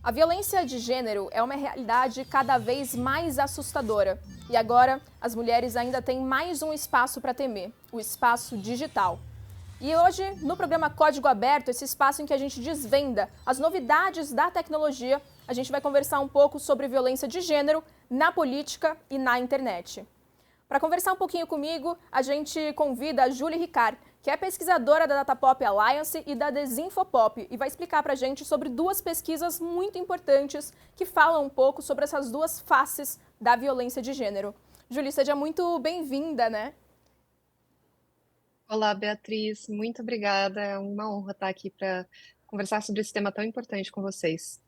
A violência de gênero é uma realidade cada vez mais assustadora. E agora, as mulheres ainda têm mais um espaço para temer, o espaço digital. E hoje, no programa Código Aberto, esse espaço em que a gente desvenda as novidades da tecnologia, a gente vai conversar um pouco sobre violência de gênero na política e na internet. Para conversar um pouquinho comigo, a gente convida a Julie Ricard, que é pesquisadora da Datapop Alliance e da Desinfopop, e vai explicar para a gente sobre duas pesquisas muito importantes que falam um pouco sobre essas duas faces da violência de gênero. Julie, seja muito bem-vinda, né? Olá, Beatriz, muito obrigada. É uma honra estar aqui para conversar sobre esse tema tão importante com vocês.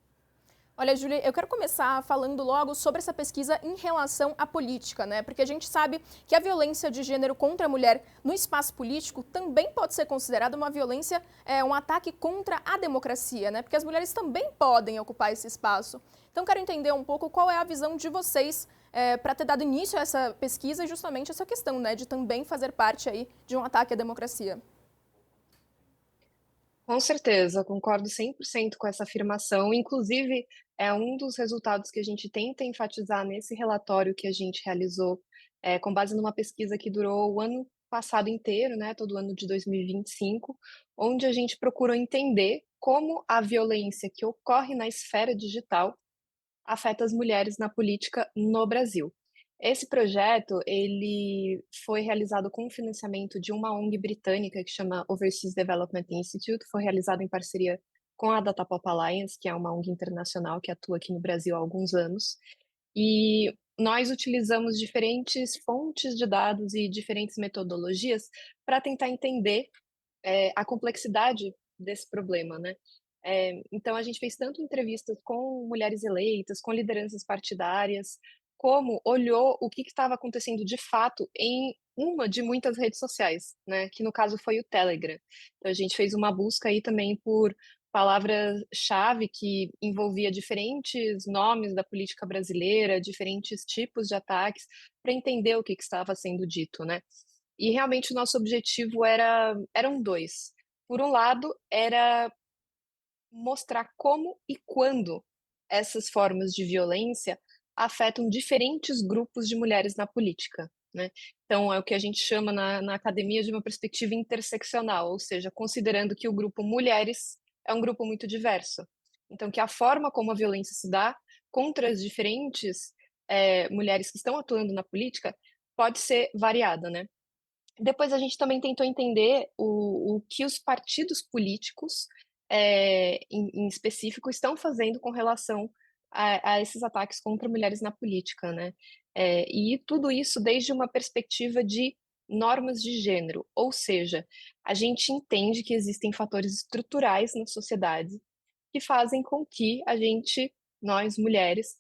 Olha, Julie, eu quero começar falando logo sobre essa pesquisa em relação à política, né? Porque a gente sabe que a violência de gênero contra a mulher no espaço político também pode ser considerada uma violência, um ataque contra a democracia, né? Porque as mulheres também podem ocupar esse espaço. Então, quero entender um pouco qual é a visão de vocês para ter dado início a essa pesquisa e justamente essa questão, né, de também fazer parte aí de um ataque à democracia. Com certeza, concordo 100% com essa afirmação. Inclusive, é um dos resultados que a gente tenta enfatizar nesse relatório que a gente realizou, com base numa pesquisa que durou o ano passado inteiro, né, todo o ano de 2025, onde a gente procurou entender como a violência que ocorre na esfera digital afeta as mulheres na política no Brasil. Esse projeto, ele foi realizado com o financiamento de uma ONG britânica que chama Overseas Development Institute, foi realizado em parceria com a Datapop Alliance, que é uma ONG internacional que atua aqui no Brasil há alguns anos, e nós utilizamos diferentes fontes de dados e diferentes metodologias para tentar entender a complexidade desse problema, né. Então a gente fez tanto entrevistas com mulheres eleitas, com lideranças partidárias, como olhou o que estava acontecendo de fato em uma de muitas redes sociais, né, que no caso foi o Telegram. Então a gente fez uma busca aí também por palavras-chave que envolvia diferentes nomes da política brasileira, diferentes tipos de ataques, para entender o que estava sendo dito, né. E realmente o nosso objetivo eram 2. Por um lado, era mostrar como e quando essas formas de violência afetam diferentes grupos de mulheres na política, né. Então é o que a gente chama na academia de uma perspectiva interseccional, ou seja, considerando que o grupo mulheres é um grupo muito diverso. Então que a forma como a violência se dá contra as diferentes, mulheres que estão atuando na política pode ser variada, né. Depois a gente também tentou entender o que os partidos políticos, em específico, estão fazendo com relação a esses ataques contra mulheres na política, né. E tudo isso desde uma perspectiva de normas de gênero, ou seja, a gente entende que existem fatores estruturais na sociedade que fazem com que nós mulheres,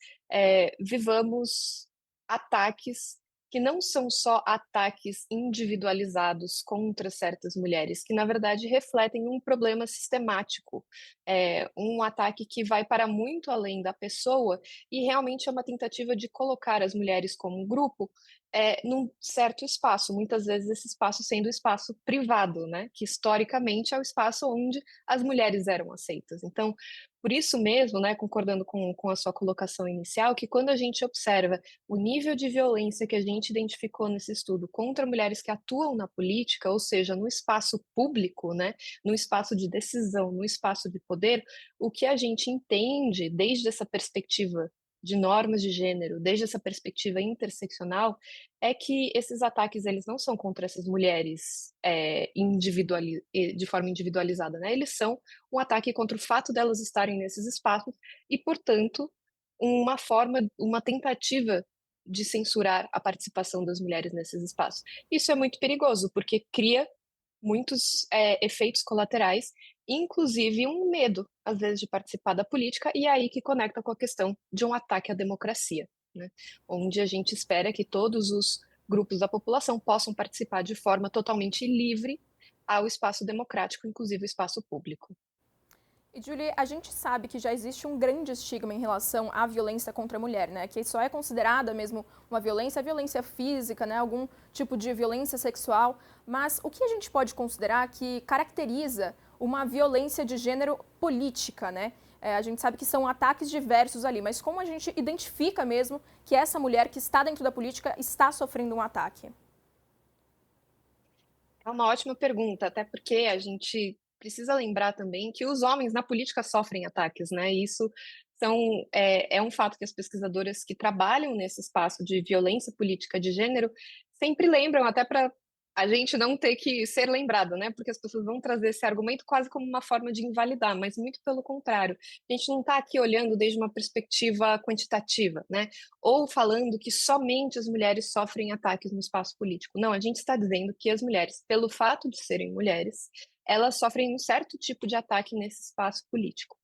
vivamos ataques que não são só ataques individualizados contra certas mulheres, que na verdade refletem um problema sistemático, um ataque que vai para muito além da pessoa e realmente é uma tentativa de colocar as mulheres como um grupo, num certo espaço, muitas vezes esse espaço sendo o espaço privado, né, que historicamente é o espaço onde as mulheres eram aceitas. Então, por isso mesmo, né, concordando com a sua colocação inicial, que quando a gente observa o nível de violência que a gente identificou nesse estudo contra mulheres que atuam na política, ou seja, no espaço público, né, no espaço de decisão, no espaço de poder, o que a gente entende desde essa perspectiva de normas de gênero, desde essa perspectiva interseccional, é que esses ataques eles não são contra essas mulheres de forma individualizada, né? Eles são um ataque contra o fato delas estarem nesses espaços e, portanto, uma tentativa de censurar a participação das mulheres nesses espaços. Isso é muito perigoso, porque cria muitos, efeitos colaterais, inclusive um medo, às vezes, de participar da política, e é aí que conecta com a questão de um ataque à democracia, né, onde a gente espera que todos os grupos da população possam participar de forma totalmente livre ao espaço democrático, inclusive o espaço público. E, Julie, a gente sabe que já existe um grande estigma em relação à violência contra a mulher, né? Que só é considerada mesmo uma violência, a violência física, né? Algum tipo de violência sexual. Mas o que a gente pode considerar que caracteriza uma violência de gênero política, né? A gente sabe que são ataques diversos ali, mas como a gente identifica mesmo que essa mulher que está dentro da política está sofrendo um ataque? É uma ótima pergunta, até porque a gente precisa lembrar também que os homens na política sofrem ataques, né? E isso é um fato que as pesquisadoras que trabalham nesse espaço de violência política de gênero sempre lembram, até para a gente não ter que ser lembrado, né? Porque as pessoas vão trazer esse argumento quase como uma forma de invalidar, mas muito pelo contrário. A gente não está aqui olhando desde uma perspectiva quantitativa, né? Ou falando que somente as mulheres sofrem ataques no espaço político. Não, a gente está dizendo que as mulheres, pelo fato de serem mulheres, elas sofrem um certo tipo de ataque nesse espaço político.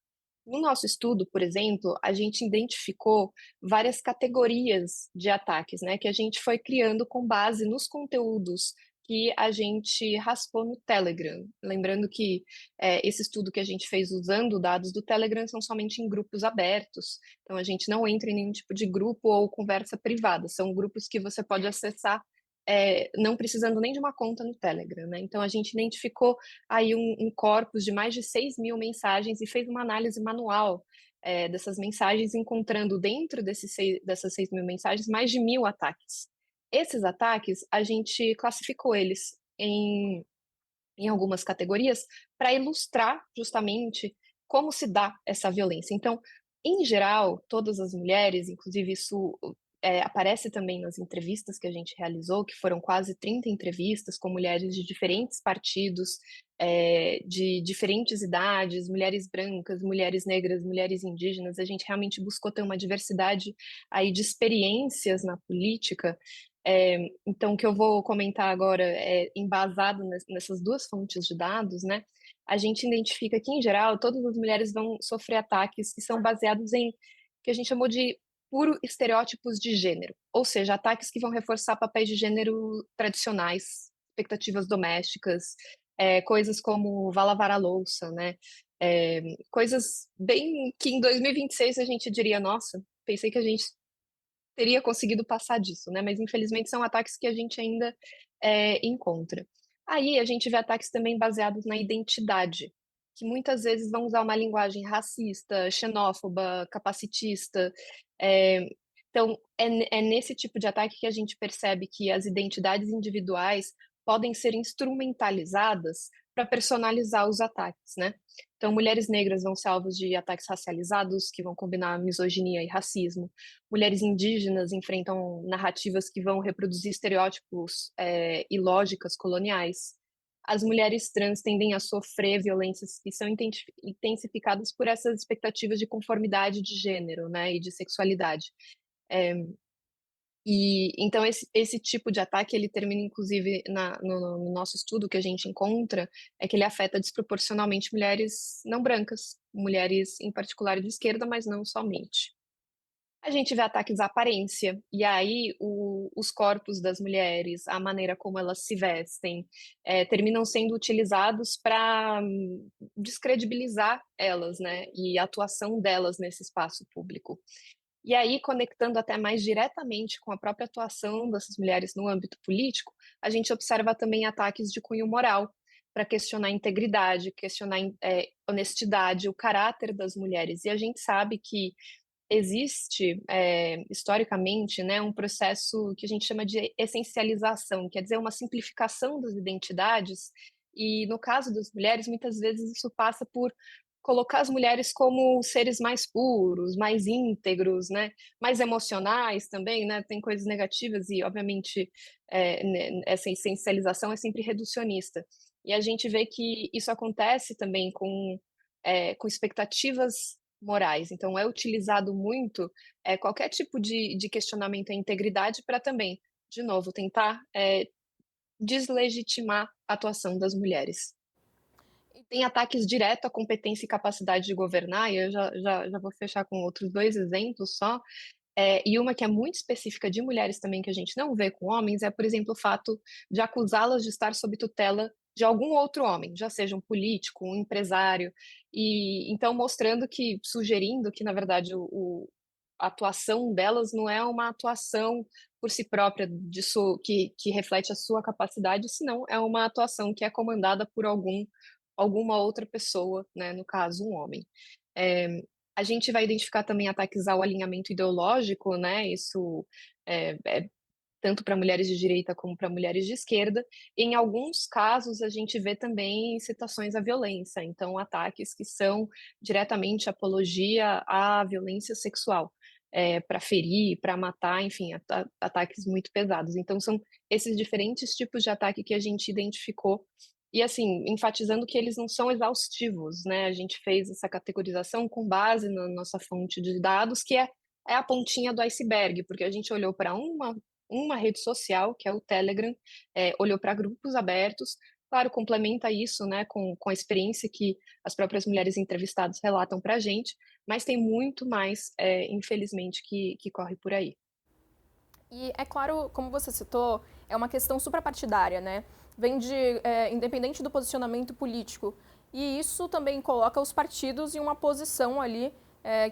No nosso estudo, por exemplo, a gente identificou várias categorias de ataques, né, que a gente foi criando com base nos conteúdos que a gente raspou no Telegram. Lembrando que esse estudo que a gente fez usando dados do Telegram são somente em grupos abertos, então a gente não entra em nenhum tipo de grupo ou conversa privada, são grupos que você pode acessar não precisando nem de uma conta no Telegram, né? Então a gente identificou aí um corpus de mais de 6.000 mensagens e fez uma análise manual dessas mensagens, encontrando dentro dessas 6.000 mensagens mais de 1.000 ataques. Esses ataques, a gente classificou eles em algumas categorias para ilustrar justamente como se dá essa violência. Então, em geral, todas as mulheres, inclusive isso aparece também nas entrevistas que a gente realizou, que foram quase 30 entrevistas com mulheres de diferentes partidos, de diferentes idades, mulheres brancas, mulheres negras, mulheres indígenas. A gente realmente buscou ter uma diversidade aí de experiências na política. Então, o que eu vou comentar agora é embasado nessas duas fontes de dados, né? A gente identifica que, em geral, todas as mulheres vão sofrer ataques que são baseados em que a gente chamou de puro estereótipos de gênero, ou seja, ataques que vão reforçar papéis de gênero tradicionais, expectativas domésticas, coisas como vá lavar a louça, né? Coisas bem que em 2026 a gente diria, nossa, pensei que a gente teria conseguido passar disso, né? Mas infelizmente são ataques que a gente ainda encontra. Aí a gente vê ataques também baseados na identidade, que muitas vezes vão usar uma linguagem racista, xenófoba, capacitista. É, então, é nesse tipo de ataque que a gente percebe que as identidades individuais podem ser instrumentalizadas para personalizar os ataques, né? Então, mulheres negras vão ser alvos de ataques racializados, que vão combinar misoginia e racismo. Mulheres indígenas enfrentam narrativas que vão reproduzir estereótipos e lógicas coloniais. As mulheres trans tendem a sofrer violências que são intensificadas por essas expectativas de conformidade de gênero, né, e de sexualidade. É, e então esse tipo de ataque ele termina inclusive no nosso estudo que a gente encontra é que ele afeta desproporcionalmente mulheres não brancas, mulheres em particular de esquerda, mas não somente. A gente vê ataques à aparência, e aí os corpos das mulheres, a maneira como elas se vestem, terminam sendo utilizados para descredibilizar elas, né, e a atuação delas nesse espaço público. E aí, conectando até mais diretamente com a própria atuação dessas mulheres no âmbito político, a gente observa também ataques de cunho moral, para questionar a integridade, questionar honestidade, o caráter das mulheres. E a gente sabe que existe, historicamente, né, um processo que a gente chama de essencialização, quer dizer, uma simplificação das identidades, e no caso das mulheres, muitas vezes isso passa por colocar as mulheres como seres mais puros, mais íntegros, né, mais emocionais também, né, tem coisas negativas e, obviamente, essa essencialização é sempre reducionista. E a gente vê que isso acontece também com expectativas morais. Então, é utilizado muito qualquer tipo de questionamento à integridade para também, de novo, tentar deslegitimar a atuação das mulheres. E tem ataques direto à competência e capacidade de governar, e eu já vou fechar com outros dois exemplos só. E uma que é muito específica de mulheres também, que a gente não vê com homens, é, por exemplo, o fato de acusá-las de estar sob tutela de algum outro homem, já seja um político, um empresário, e então mostrando que, sugerindo que, na verdade, a atuação delas não é uma atuação por si própria que reflete a sua capacidade, senão é uma atuação que é comandada por alguma outra pessoa, né, no caso, um homem. A gente vai identificar também ataques ao alinhamento ideológico, né? Isso é tanto para mulheres de direita como para mulheres de esquerda. Em alguns casos, a gente vê também incitações à violência, então ataques que são diretamente apologia à violência sexual, para ferir, para matar, enfim, ataques muito pesados. Então, são esses diferentes tipos de ataque que a gente identificou. E, assim, enfatizando que eles não são exaustivos, né? A gente fez essa categorização com base na nossa fonte de dados, que é a pontinha do iceberg, porque a gente olhou para uma rede social, que é o Telegram, olhou para grupos abertos, claro, complementa isso, né, com a experiência que as próprias mulheres entrevistadas relatam para a gente, mas tem muito mais, infelizmente, que corre por aí. E é claro, como você citou, é uma questão suprapartidária, né? Vem de, independente do posicionamento político. E isso também coloca os partidos em uma posição ali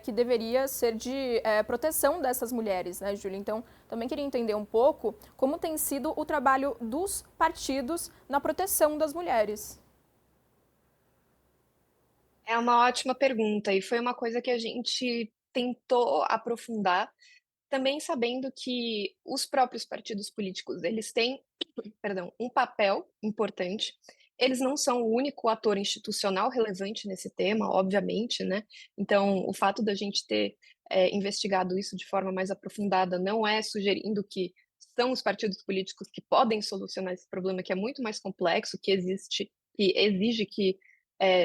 que deveria ser de proteção dessas mulheres, né, Júlia? Então, também queria entender um pouco como tem sido o trabalho dos partidos na proteção das mulheres. É uma ótima pergunta e foi uma coisa que a gente tentou aprofundar, também sabendo que os próprios partidos políticos, eles têm, perdão, um papel importante. Eles não são o único ator institucional relevante nesse tema, obviamente, né? Então, o fato da gente ter investigado isso de forma mais aprofundada não é sugerindo que são os partidos políticos que podem solucionar esse problema, que é muito mais complexo, que existe, que exige que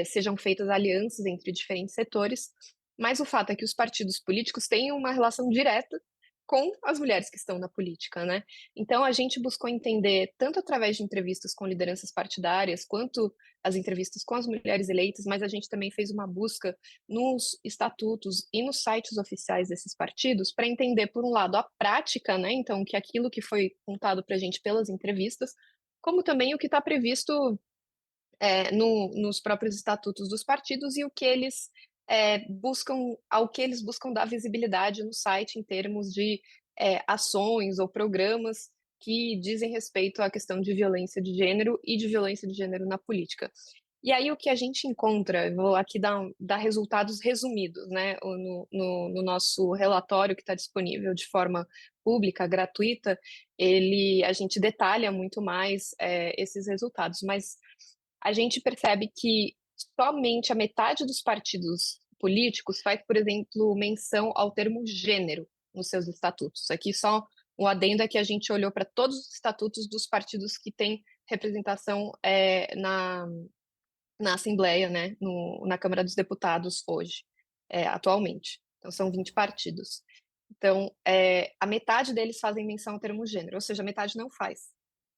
sejam feitas alianças entre diferentes setores, mas o fato é que os partidos políticos têm uma relação direta com as mulheres que estão na política, né? Então a gente buscou entender tanto através de entrevistas com lideranças partidárias, quanto as entrevistas com as mulheres eleitas, mas a gente também fez uma busca nos estatutos e nos sites oficiais desses partidos para entender, por um lado, a prática, né? Então, que aquilo que foi contado para a gente pelas entrevistas, como também o que está previsto nos próprios estatutos dos partidos e o que eles ao que eles buscam dar visibilidade no site em termos de ações ou programas que dizem respeito à questão de violência de gênero e de violência de gênero na política. E aí o que a gente encontra, eu vou aqui dar resultados resumidos, né, no nosso relatório que está disponível de forma pública, gratuita, a gente detalha muito mais esses resultados, mas a gente percebe que somente a metade dos partidos políticos faz, por exemplo, menção ao termo gênero nos seus estatutos. Aqui só um adendo é que a gente olhou para todos os estatutos dos partidos que têm representação na Assembleia, né, na Câmara dos Deputados hoje, atualmente. Então, são 20 partidos. Então, a metade deles fazem menção ao termo gênero, ou seja, a metade não faz.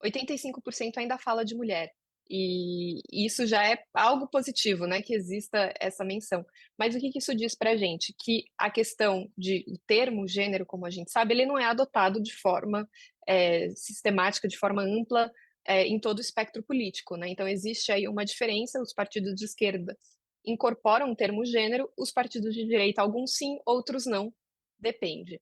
85% ainda fala de mulher. E isso já é algo positivo, né, que exista essa menção. Mas o que isso diz para a gente? Que a questão de o termo gênero, como a gente sabe, ele não é adotado de forma sistemática, de forma ampla, em todo o espectro político, né? Então existe aí uma diferença, os partidos de esquerda incorporam o termo gênero, os partidos de direita, alguns sim, outros não, depende.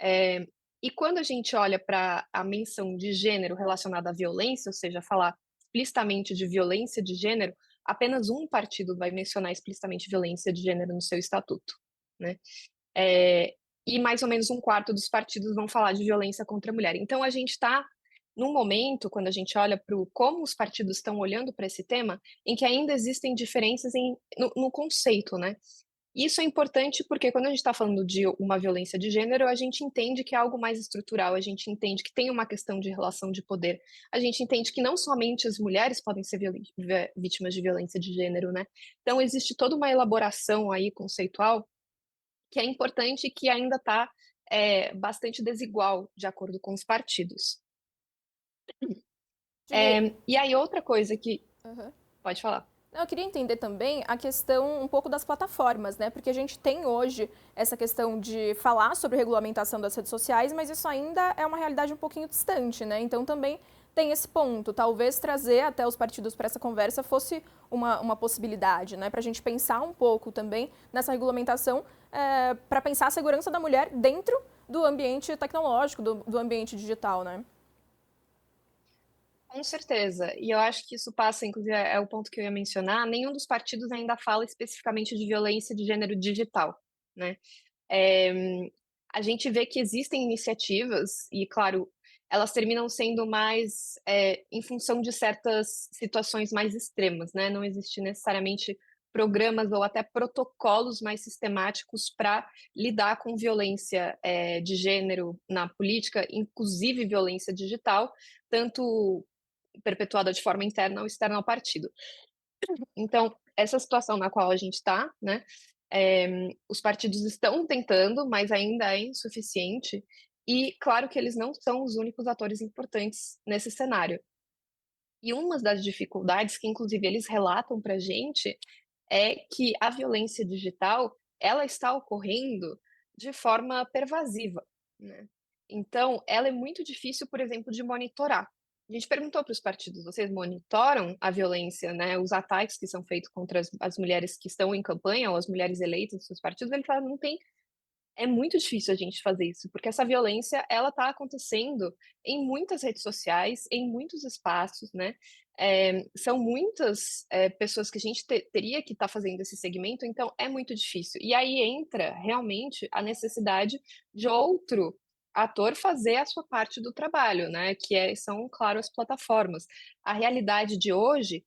E quando a gente olha para a menção de gênero relacionada à violência, ou seja, falar explicitamente de violência de gênero, apenas um partido vai mencionar explicitamente violência de gênero no seu estatuto, né? E mais ou menos um quarto dos partidos vão falar de violência contra a mulher. Então a gente está num momento, quando a gente olha para como os partidos estão olhando para esse tema, em que ainda existem diferenças no conceito, né? Isso é importante porque quando a gente está falando de uma violência de gênero, a gente entende que é algo mais estrutural, a gente entende que tem uma questão de relação de poder, a gente entende que não somente as mulheres podem ser vítimas de violência de gênero, né? Então existe toda uma elaboração aí conceitual que é importante e que ainda está bastante desigual de acordo com os partidos. Julie, E aí outra coisa que... uhum. Pode falar. Eu queria entender também a questão um pouco das plataformas, né? Porque a gente tem hoje essa questão de falar sobre regulamentação das redes sociais, mas isso ainda é uma realidade um pouquinho distante, né? Então também tem esse ponto. Talvez trazer até os partidos para essa conversa fosse uma possibilidade, né? Para a gente pensar um pouco também nessa regulamentação, para pensar a segurança da mulher dentro do ambiente tecnológico, do ambiente digital, né? Com certeza. E eu acho que isso passa, inclusive, é o ponto que eu ia mencionar, nenhum dos partidos ainda fala especificamente de violência de gênero digital, né. Eh, a gente vê que existem iniciativas e, claro, elas terminam sendo mais, em função de certas situações mais extremas, né, não existe necessariamente programas ou até protocolos mais sistemáticos para lidar com violência, de gênero na política, inclusive violência digital, tanto perpetuada de forma interna ou externa ao partido. Então, essa situação na qual a gente está, né, os partidos estão tentando, mas ainda é insuficiente, e claro que eles não são os únicos atores importantes nesse cenário. E uma das dificuldades que inclusive eles relatam para a gente, é que a violência digital, ela está ocorrendo de forma pervasiva, né. Então, ela é muito difícil, por exemplo, de monitorar. A gente perguntou para os partidos: "Vocês monitoram a violência, né, os ataques que são feitos contra as mulheres que estão em campanha ou as mulheres eleitas dos seus partidos?" Ele fala: "Não tem, é muito difícil a gente fazer isso, porque essa violência ela está acontecendo em muitas redes sociais, em muitos espaços, né, são muitas, pessoas que a gente teria que estar fazendo esse segmento, então é muito difícil. E aí entra realmente a necessidade de outro ator fazer a sua parte do trabalho, né, que são, claro, as plataformas. A realidade de hoje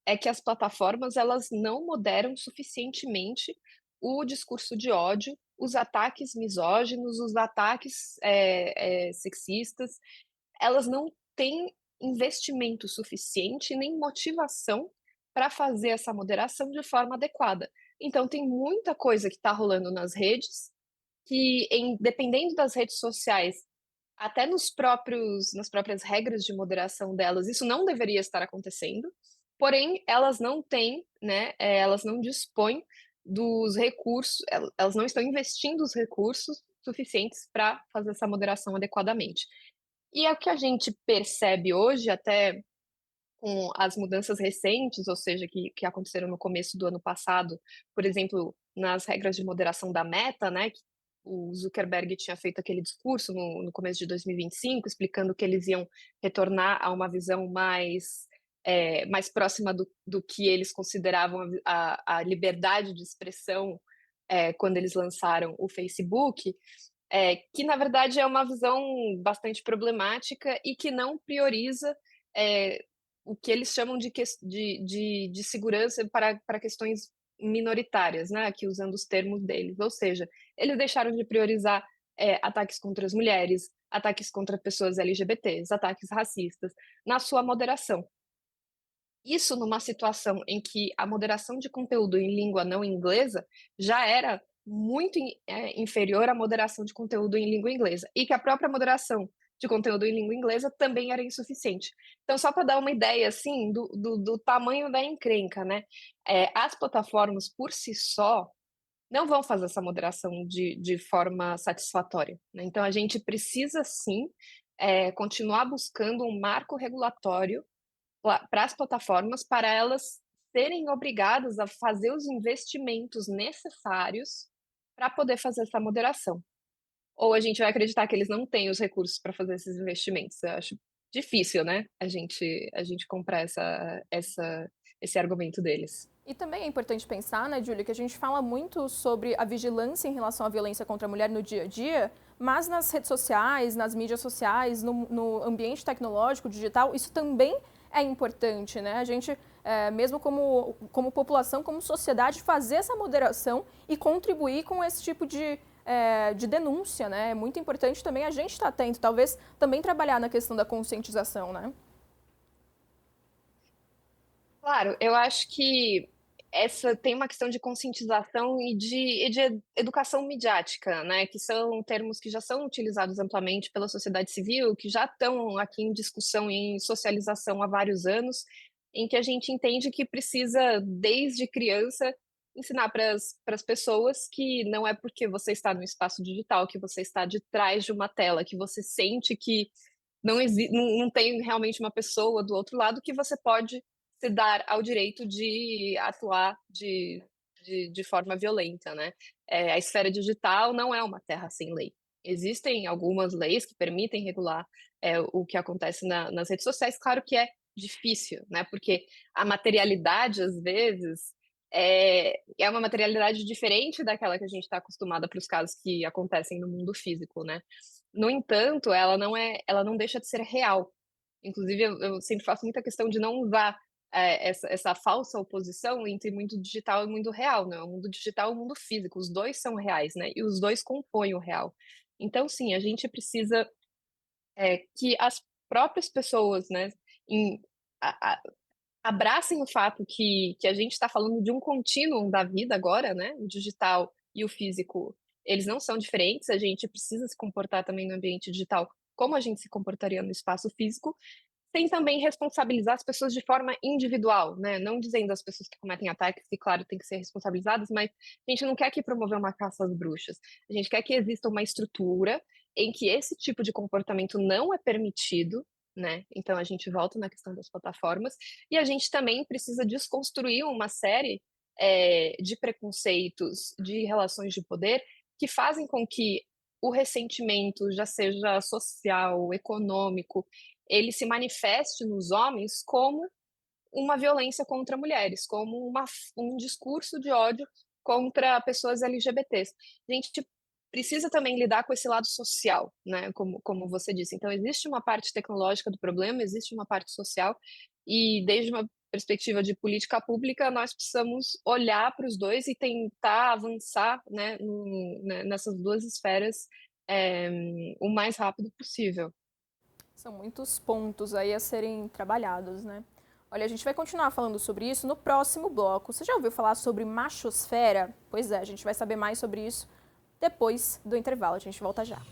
é que as plataformas elas não moderam suficientemente o discurso de ódio, os ataques misóginos, os ataques, sexistas, elas não têm investimento suficiente nem motivação para fazer essa moderação de forma adequada. Então tem muita coisa que está rolando nas redes, que dependendo das redes sociais, até nas próprias regras de moderação delas, isso não deveria estar acontecendo, porém elas não têm, né, elas não dispõem dos recursos, elas não estão investindo os recursos suficientes para fazer essa moderação adequadamente. E é o que a gente percebe hoje, até com as mudanças recentes, ou seja, que aconteceram no começo do ano passado, por exemplo, nas regras de moderação da Meta, né, que o Zuckerberg tinha feito aquele discurso no começo de 2025, explicando que eles iam retornar a uma visão mais próxima do que eles consideravam a liberdade de expressão, quando eles lançaram o Facebook, que na verdade é uma visão bastante problemática e que não prioriza, eh, o que eles chamam de segurança para questões minoritárias, né, aqui usando os termos deles, ou seja, eles deixaram de priorizar, ataques contra as mulheres, ataques contra pessoas LGBTs, ataques racistas, na sua moderação. Isso numa situação em que a moderação de conteúdo em língua não inglesa já era muito inferior à moderação de conteúdo em língua inglesa, e que a própria moderação de conteúdo em língua inglesa também era insuficiente. Então, só para dar uma ideia, assim, do tamanho da encrenca, né, as plataformas por si só não vão fazer essa moderação de forma satisfatória, né, então a gente precisa sim, continuar buscando um marco regulatório para as plataformas, para elas serem obrigadas a fazer os investimentos necessários para poder fazer essa moderação. Ou a gente vai acreditar que eles não têm os recursos para fazer esses investimentos? Eu acho difícil, né, a gente comprar esse argumento deles. E também é importante pensar, né, Júlia, que a gente fala muito sobre a vigilância em relação à violência contra a mulher no dia a dia, mas nas redes sociais, nas mídias sociais, no ambiente tecnológico, digital, isso também é importante, né? A gente, mesmo como população, como sociedade, fazer essa moderação e contribuir com esse tipo de denúncia, né? É muito importante também a gente estar atento, talvez também trabalhar na questão da conscientização, né? Claro, eu acho que essa tem uma questão de conscientização e de educação midiática, né, que são termos que já são utilizados amplamente pela sociedade civil, que já estão aqui em discussão e em socialização há vários anos, em que a gente entende que precisa, desde criança, ensinar para as pessoas que não é porque você está no espaço digital, que você está de trás de uma tela, que você sente que não tem realmente uma pessoa do outro lado, que você pode se dar ao direito de atuar de forma violenta, né. A esfera digital não é uma terra sem lei. Existem algumas leis que permitem regular, o que acontece nas redes sociais. Claro que é difícil, né, porque a materialidade, às vezes, é uma materialidade diferente daquela que a gente está acostumada para os casos que acontecem no mundo físico, né. No entanto, ela não deixa de ser real. Inclusive, eu sempre faço muita questão de não usar, essa falsa oposição entre mundo digital e mundo real, né, o mundo digital e o mundo físico, os 2 são reais, né, e os 2 compõem o real. Então sim, a gente precisa, que as próprias pessoas, né, em a abracem o fato que a gente está falando de um contínuo da vida agora, né, o digital e o físico, eles não são diferentes, a gente precisa se comportar também no ambiente digital como a gente se comportaria no espaço físico, sem também responsabilizar as pessoas de forma individual, né, não dizendo às pessoas que cometem ataques que, claro, têm que ser responsabilizadas, mas a gente não quer aqui promover uma caça às bruxas, a gente quer que exista uma estrutura em que esse tipo de comportamento não é permitido, né, então a gente volta na questão das plataformas, e a gente também precisa desconstruir uma série, de preconceitos, de relações de poder, que fazem com que o ressentimento, já seja social, econômico, ele se manifeste nos homens como uma violência contra mulheres, como um discurso de ódio contra pessoas LGBTs. A gente precisa também lidar com esse lado social, né, como você disse. Então existe uma parte tecnológica do problema, existe uma parte social, e desde uma perspectiva de política pública, nós precisamos olhar para os 2 e tentar avançar, né, nessas 2 esferas, o mais rápido possível. São muitos pontos aí a serem trabalhados, né? Olha, a gente vai continuar falando sobre isso no próximo bloco. Você já ouviu falar sobre machosfera? Pois é, a gente vai saber mais sobre isso depois do intervalo. A gente volta já.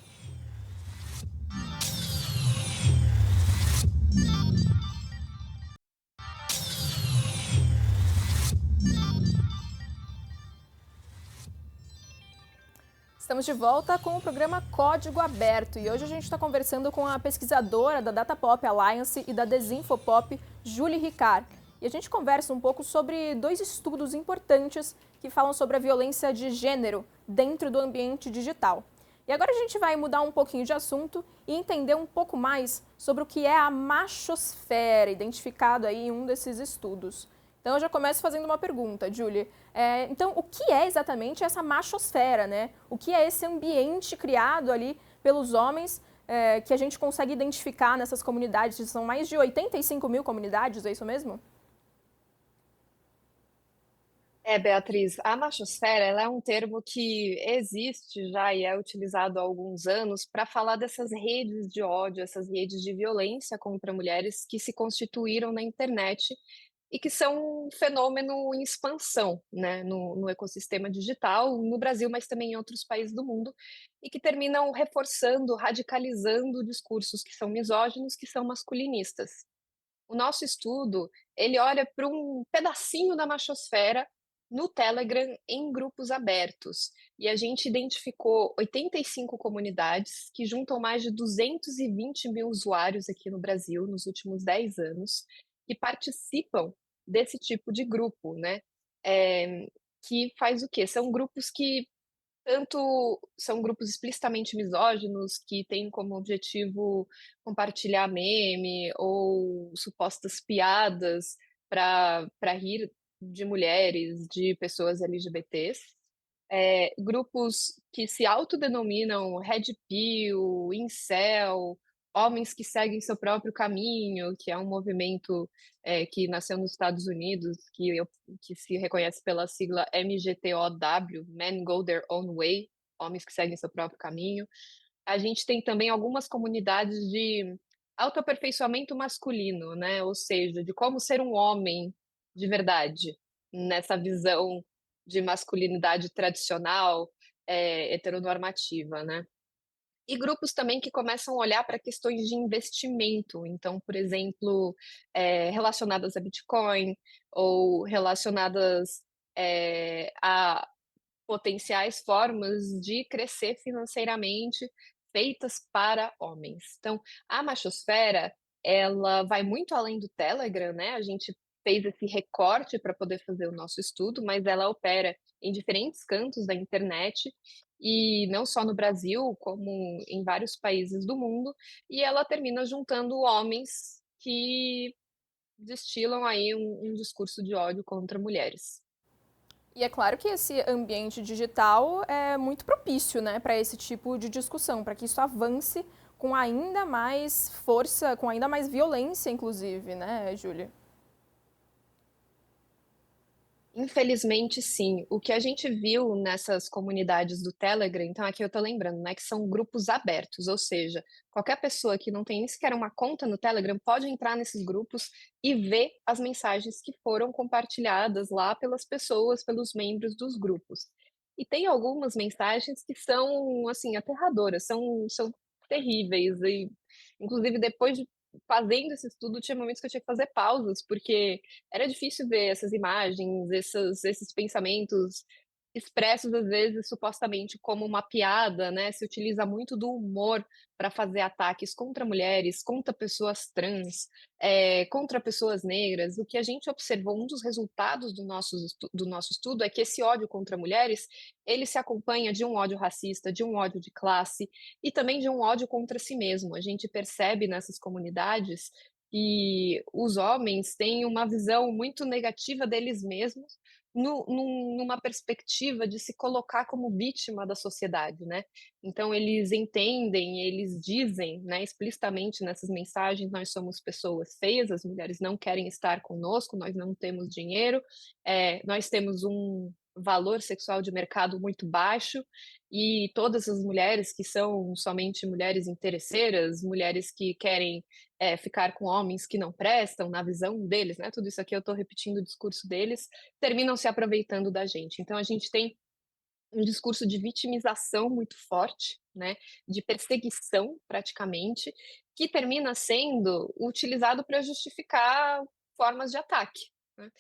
Estamos de volta com o programa Código Aberto e hoje a gente está conversando com a pesquisadora da Datapop Alliance e da Desinfopop, Julie Ricard. E a gente conversa um pouco sobre 2 estudos importantes que falam sobre a violência de gênero dentro do ambiente digital. E agora a gente vai mudar um pouquinho de assunto e entender um pouco mais sobre o que é a machosfera, identificado aí em um desses estudos. Então eu já começo fazendo uma pergunta, Julie. Então, o que é exatamente essa machosfera, né? O que é esse ambiente criado ali pelos homens que a gente consegue identificar nessas comunidades? São mais de 85 mil comunidades, é isso mesmo? Beatriz, a machosfera, ela é um termo que existe já e é utilizado há alguns anos para falar dessas redes de ódio, essas redes de violência contra mulheres que se constituíram na internet e que são um fenômeno em expansão, né, no ecossistema digital, no Brasil, mas também em outros países do mundo, e que terminam reforçando, radicalizando discursos que são misóginos, que são masculinistas. O nosso estudo, ele olha para um pedacinho da machosfera no Telegram em grupos abertos, e a gente identificou 85 comunidades que juntam mais de 220 mil usuários aqui no Brasil nos últimos 10 anos, que participam desse tipo de grupo, né, que faz o quê? São grupos que tanto são grupos explicitamente misóginos, que têm como objetivo compartilhar meme ou supostas piadas para rir de mulheres, de pessoas LGBTs. Grupos que se autodenominam red pill, incel, homens que seguem seu próprio caminho, que é um movimento, que nasceu nos Estados Unidos, que se reconhece pela sigla MGTOW, Men Go Their Own Way, homens que seguem seu próprio caminho. A gente tem também algumas comunidades de autoaperfeiçoamento masculino, né, ou seja, de como ser um homem de verdade, nessa visão de masculinidade tradicional, heteronormativa, né. E grupos também que começam a olhar para questões de investimento, então, por exemplo, relacionadas a Bitcoin ou relacionadas, a potenciais formas de crescer financeiramente feitas para homens. Então, a machosfera, ela vai muito além do Telegram, né, a gente fez esse recorte para poder fazer o nosso estudo, mas ela opera em diferentes cantos da internet e não só no Brasil, como em vários países do mundo, e ela termina juntando homens que destilam aí um discurso de ódio contra mulheres. E é claro que esse ambiente digital é muito propício, né, para esse tipo de discussão, para que isso avance com ainda mais força, com ainda mais violência, inclusive, né, Júlia? Infelizmente, sim. O que a gente viu nessas comunidades do Telegram, então aqui eu tô lembrando, né, que são grupos abertos, ou seja, qualquer pessoa que não tem nem sequer uma conta no Telegram pode entrar nesses grupos e ver as mensagens que foram compartilhadas lá pelas pessoas, pelos membros dos grupos. E tem algumas mensagens que são, assim, aterradoras, são terríveis e, inclusive, depois de fazendo esse estudo, tinha momentos que eu tinha que fazer pausas, porque era difícil ver essas imagens, esses pensamentos expressos, às vezes, supostamente como uma piada, né, se utiliza muito do humor para fazer ataques contra mulheres, contra pessoas trans, contra pessoas negras. O que a gente observou, um dos resultados do nosso estudo é que esse ódio contra mulheres, ele se acompanha de um ódio racista, de um ódio de classe e também de um ódio contra si mesmo. A gente percebe nessas comunidades e os homens têm uma visão muito negativa deles mesmos, numa perspectiva de se colocar como vítima da sociedade, né? Então eles entendem, eles dizem, né, explicitamente nessas mensagens: nós somos pessoas feias, as mulheres não querem estar conosco, nós não temos dinheiro, nós temos um valor sexual de mercado muito baixo e todas as mulheres que são somente mulheres interesseiras, mulheres que querem ficar com homens que não prestam, na visão deles, né? Tudo isso aqui eu estou repetindo o discurso deles, terminam se aproveitando da gente. Então a gente tem um discurso de vitimização muito forte, né? De perseguição, praticamente, que termina sendo utilizado para justificar formas de ataque, né?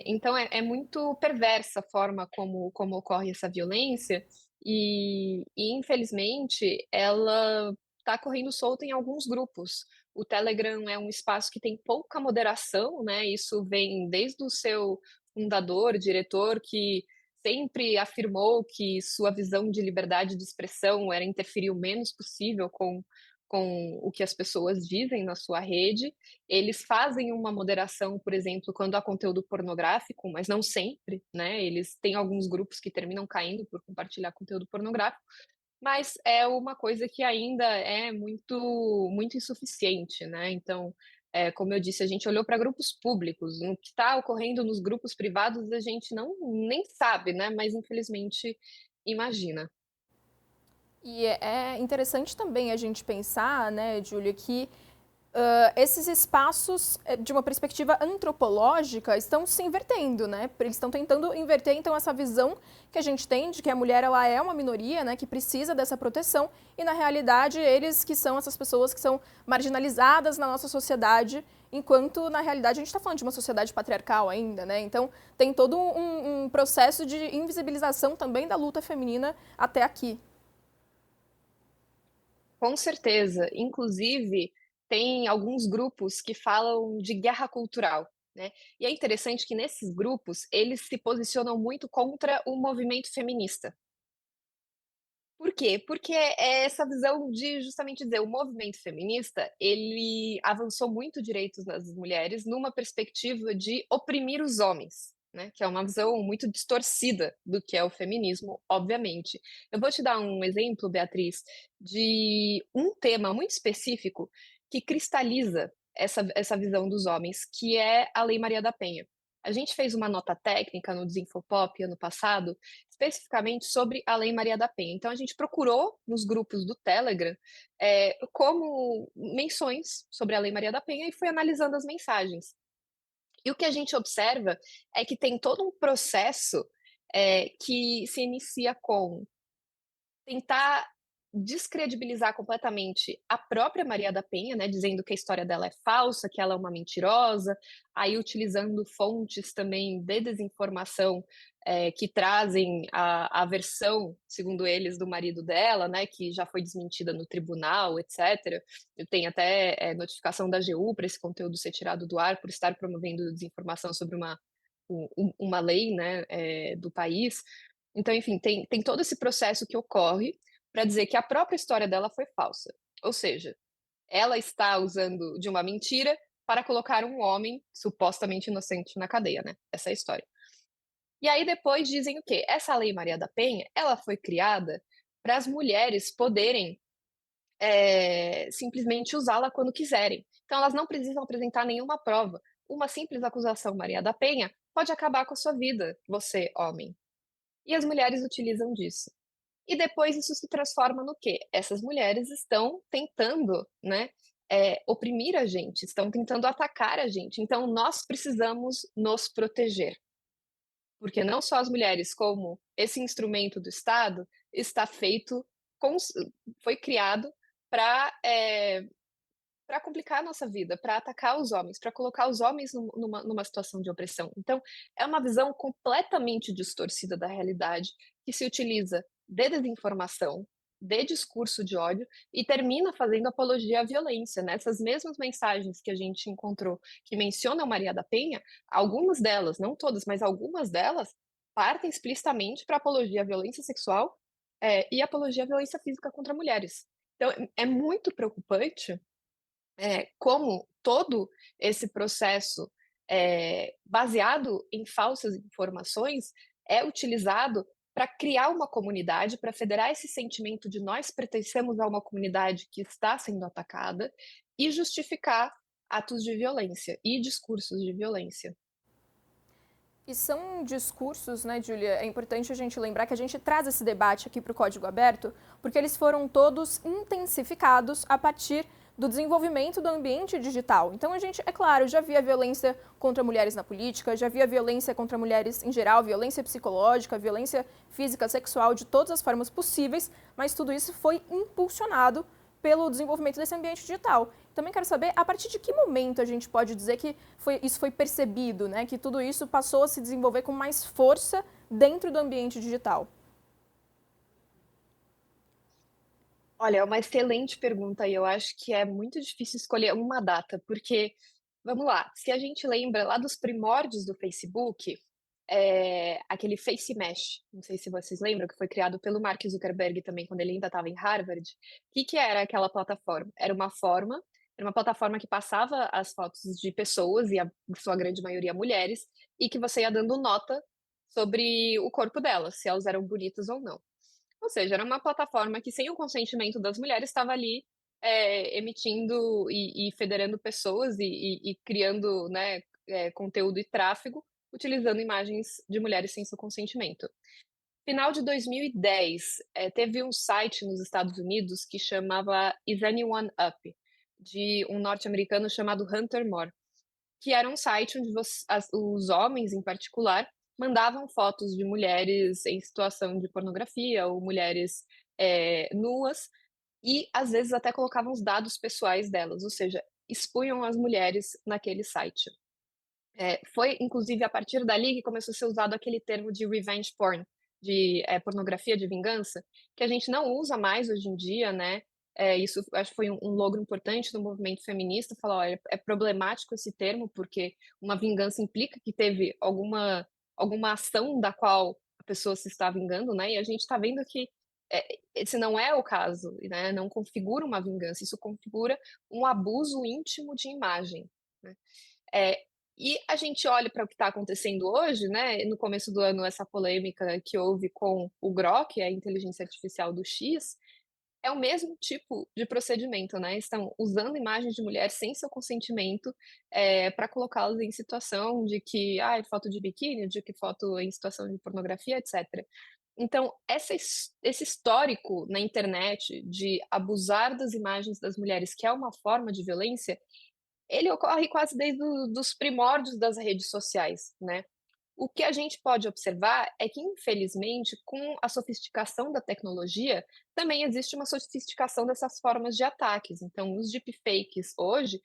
Então é muito perversa a forma como ocorre essa violência e infelizmente ela está correndo solta em alguns grupos. O Telegram é um espaço que tem pouca moderação, né, isso vem desde o seu fundador, diretor, que sempre afirmou que sua visão de liberdade de expressão era interferir o menos possível com o que as pessoas dizem na sua rede. Eles fazem uma moderação, por exemplo, quando há conteúdo pornográfico, mas não sempre, né? Eles têm alguns grupos que terminam caindo por compartilhar conteúdo pornográfico, mas é uma coisa que ainda é muito insuficiente, né? Então, como eu disse, a gente olhou para grupos públicos, o que está ocorrendo nos grupos privados a gente não nem sabe, né? Mas infelizmente imagina. E é interessante também a gente pensar, né, Júlia, que esses espaços, de uma perspectiva antropológica, estão se invertendo, né? Eles estão tentando inverter, então, essa visão que a gente tem de que a mulher ela é uma minoria, né, que precisa dessa proteção, e, na realidade, eles que são essas pessoas que são marginalizadas na nossa sociedade, enquanto, na realidade, a gente está falando de uma sociedade patriarcal ainda, né? Então, tem todo um processo de invisibilização também da luta feminina até aqui. Com certeza. Inclusive, tem alguns grupos que falam de guerra cultural, né. E é interessante que nesses grupos, eles se posicionam muito contra o movimento feminista. Por quê? Porque é essa visão de justamente dizer, o movimento feminista, ele avançou muito direitos das mulheres numa perspectiva de oprimir os homens, né, que é uma visão muito distorcida do que é o feminismo, obviamente. Eu vou te dar um exemplo, Beatriz, de um tema muito específico que cristaliza essa visão dos homens, que é a Lei Maria da Penha. A gente fez uma nota técnica no Desinfopop ano passado, especificamente sobre a Lei Maria da Penha. Então a gente procurou nos grupos do Telegram, como menções sobre a Lei Maria da Penha e foi analisando as mensagens. E o que a gente observa é que tem todo um processo, que se inicia com tentar descredibilizar completamente a própria Maria da Penha, né, dizendo que a história dela é falsa, que ela é uma mentirosa, aí utilizando fontes também de desinformação, que trazem a versão, segundo eles, do marido dela, né, que já foi desmentida no tribunal, etcétera. Eu tenho até, notificação da AGU para esse conteúdo ser tirado do ar por estar promovendo desinformação sobre uma lei, né, do país. Então, enfim, tem todo esse processo que ocorre para dizer que a própria história dela foi falsa. Ou seja, ela está usando de uma mentira para colocar um homem supostamente inocente na cadeia, né? Essa é a história. E aí depois dizem o quê? Essa Lei Maria da Penha, ela foi criada para as mulheres poderem simplesmente usá-la quando quiserem. Então elas não precisam apresentar nenhuma prova. Uma simples acusação Maria da Penha pode acabar com a sua vida, você, homem. E as mulheres utilizam disso. E depois isso se transforma no quê? Essas mulheres estão tentando, né, oprimir a gente, estão tentando atacar a gente. Então nós precisamos nos proteger. Porque não só as mulheres, como esse instrumento do Estado está feito, cons foi criado para para complicar a nossa vida, para atacar os homens, para colocar os homens numa situação de opressão. Então, é uma visão completamente distorcida da realidade, que se utiliza de desinformação, de discurso de ódio e termina fazendo apologia à violência, né. Essas mesmas mensagens que a gente encontrou, que mencionam Maria da Penha, algumas delas, não todas, mas algumas delas, partem explicitamente para apologia à violência sexual, e apologia à violência física contra mulheres. Então é muito preocupante como todo esse processo, baseado em falsas informações, é utilizado para criar uma comunidade, para federar esse sentimento de nós pertencemos a uma comunidade que está sendo atacada e justificar atos de violência e discursos de violência. E são discursos, né, Júlia? É importante a gente lembrar que a gente traz esse debate aqui para o Código Aberto, porque eles foram todos intensificados a partir do desenvolvimento do ambiente digital. Então a gente, é claro, já via violência contra mulheres na política, já via violência contra mulheres em geral, violência psicológica, violência física, sexual, de todas as formas possíveis, mas tudo isso foi impulsionado pelo desenvolvimento desse ambiente digital. Também quero saber a partir de que momento a gente pode dizer que isso foi percebido, né? Que tudo isso passou a se desenvolver com mais força dentro do ambiente digital. Olha, é uma excelente pergunta e eu acho que é muito difícil escolher uma data, porque, vamos lá, se a gente lembra lá dos primórdios do Facebook, aquele Face Mesh, não sei se vocês lembram, que foi criado pelo Mark Zuckerberg também quando ele ainda estava em Harvard. Que era aquela plataforma? Era uma plataforma que passava as fotos de pessoas, e a sua grande maioria mulheres, e que você ia dando nota sobre o corpo delas, se elas eram bonitas ou não. Ou seja, era uma plataforma que, sem o consentimento das mulheres, estava ali, emitindo e federando pessoas e criando, né, conteúdo e tráfego, utilizando imagens de mulheres sem seu consentimento. Final de 2010, teve um site nos Estados Unidos que chamava Is Anyone Up? De um norte-americano chamado Hunter Moore, que era um site onde os homens, em particular, mandavam fotos de mulheres em situação de pornografia ou mulheres nuas e, às vezes, até colocavam os dados pessoais delas, ou seja, expunham as mulheres naquele site. Foi, inclusive, a partir dali que começou a ser usado aquele termo de revenge porn, de pornografia de vingança, que a gente não usa mais hoje em dia, né? Isso acho que foi um logro importante do movimento feminista, falar, olha, é problemático esse termo, porque uma vingança implica que teve alguma ação da qual a pessoa se está vingando, né? E a gente está vendo que esse não é o caso, né? Não configura uma vingança, isso configura um abuso íntimo de imagem, né? É, e a gente olha para o que está acontecendo hoje, né? No começo do ano, essa polêmica que houve com o Grok, a inteligência artificial do X, é o mesmo tipo de procedimento, né? Estão usando imagens de mulheres sem seu consentimento, para colocá-las em situação de que, foto de biquíni, de que foto em situação de pornografia, etc. Então, esse histórico na internet de abusar das imagens das mulheres, que é uma forma de violência, ele ocorre quase desde os primórdios das redes sociais, né. O que a gente pode observar é que, infelizmente, com a sofisticação da tecnologia, também existe uma sofisticação dessas formas de ataques. Então, os deepfakes hoje,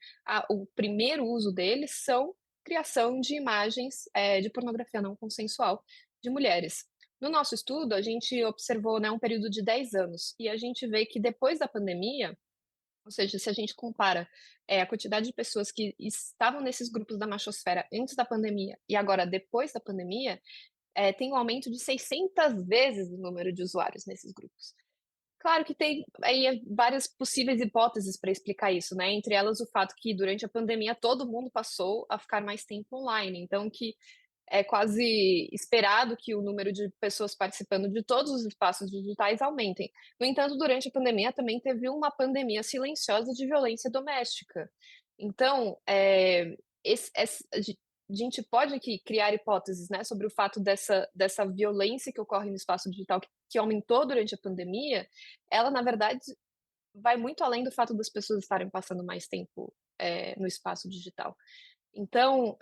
o primeiro uso deles são criação de imagens, de pornografia não consensual de mulheres. No nosso estudo, a gente observou, né, um período de 10 anos, e a gente vê que depois da pandemia, ou seja, se a gente compara, a quantidade de pessoas que estavam nesses grupos da machosfera antes da pandemia e agora depois da pandemia, tem um aumento de 600 vezes o número de usuários nesses grupos. Claro que tem aí várias possíveis hipóteses para explicar isso, né, entre elas o fato que durante a pandemia todo mundo passou a ficar mais tempo online, então que é quase esperado que o número de pessoas participando de todos os espaços digitais aumentem. No entanto, durante a pandemia também teve uma pandemia silenciosa de violência doméstica. Então, a gente pode aqui criar hipóteses, né, sobre o fato dessa violência que ocorre no espaço digital, que aumentou durante a pandemia, ela, na verdade, vai muito além do fato das pessoas estarem passando mais tempo, no espaço digital. Então,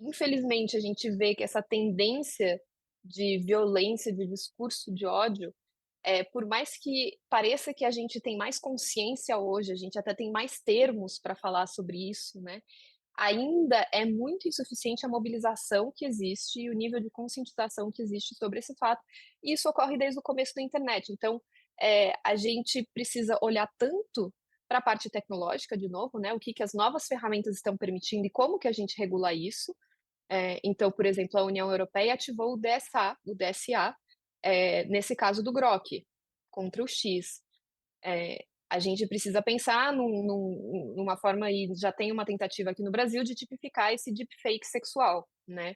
infelizmente, a gente vê que essa tendência de violência, de discurso de ódio, por mais que pareça que a gente tem mais consciência hoje, a gente até tem mais termos para falar sobre isso, né, ainda é muito insuficiente a mobilização que existe e o nível de conscientização que existe sobre esse fato, e isso ocorre desde o começo da internet. Então, a gente precisa olhar tanto para a parte tecnológica, de novo, né, o que as novas ferramentas estão permitindo e como que a gente regula isso. Então, por exemplo, a União Europeia ativou o DSA, nesse caso do Grok, contra o X. A gente precisa pensar numa forma, e já tem uma tentativa aqui no Brasil, de tipificar esse deepfake sexual, né.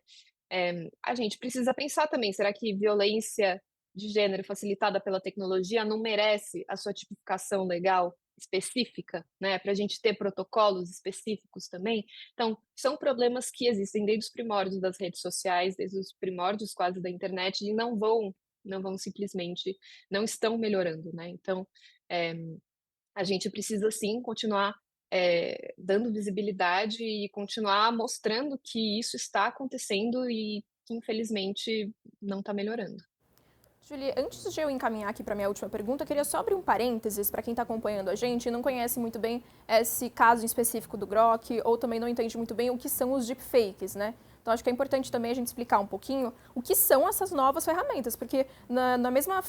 A gente precisa pensar também, será que violência de gênero facilitada pela tecnologia não merece a sua tipificação legal específica, né, para a gente ter protocolos específicos também? Então, são problemas que existem desde os primórdios das redes sociais, desde os primórdios quase da internet, e não vão simplesmente, não estão melhorando, né. Então, eh, a gente precisa sim continuar, dando visibilidade e continuar mostrando que isso está acontecendo e que infelizmente não está melhorando. Julie, antes de eu encaminhar aqui para minha última pergunta, eu queria só abrir um parênteses para quem está acompanhando a gente e não conhece muito bem esse caso em específico do Grok ou também não entende muito bem o que são os deepfakes, né? Então, acho que é importante também a gente explicar um pouquinho o que são essas novas ferramentas, porque na mesma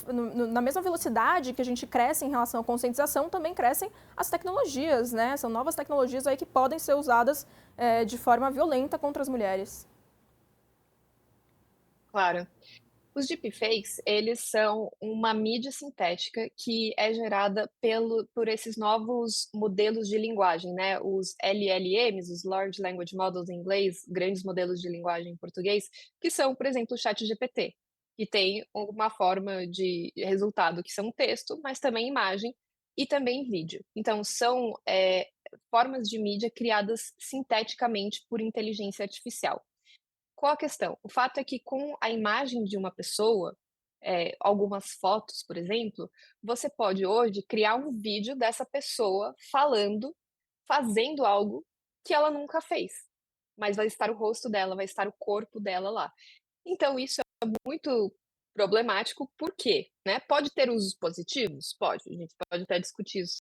velocidade que a gente cresce em relação à conscientização, também crescem as tecnologias, né? São novas tecnologias aí que podem ser usadas de forma violenta contra as mulheres. Claro. Os deepfakes, eles são uma mídia sintética que é gerada por esses novos modelos de linguagem, né, os LLMs, os Large Language Models em inglês, grandes modelos de linguagem em português, que são, por exemplo, o ChatGPT, que tem uma forma de resultado que são texto, mas também imagem e também vídeo. Então são, formas de mídia criadas sinteticamente por inteligência artificial. Qual a questão? O fato é que com a imagem de uma pessoa, algumas fotos, por exemplo, você pode hoje criar um vídeo dessa pessoa falando, fazendo algo que ela nunca fez, mas vai estar o rosto dela, vai estar o corpo dela lá. Então isso é muito problemático, por quê, né? Pode ter usos positivos? Pode, a gente pode até discutir isso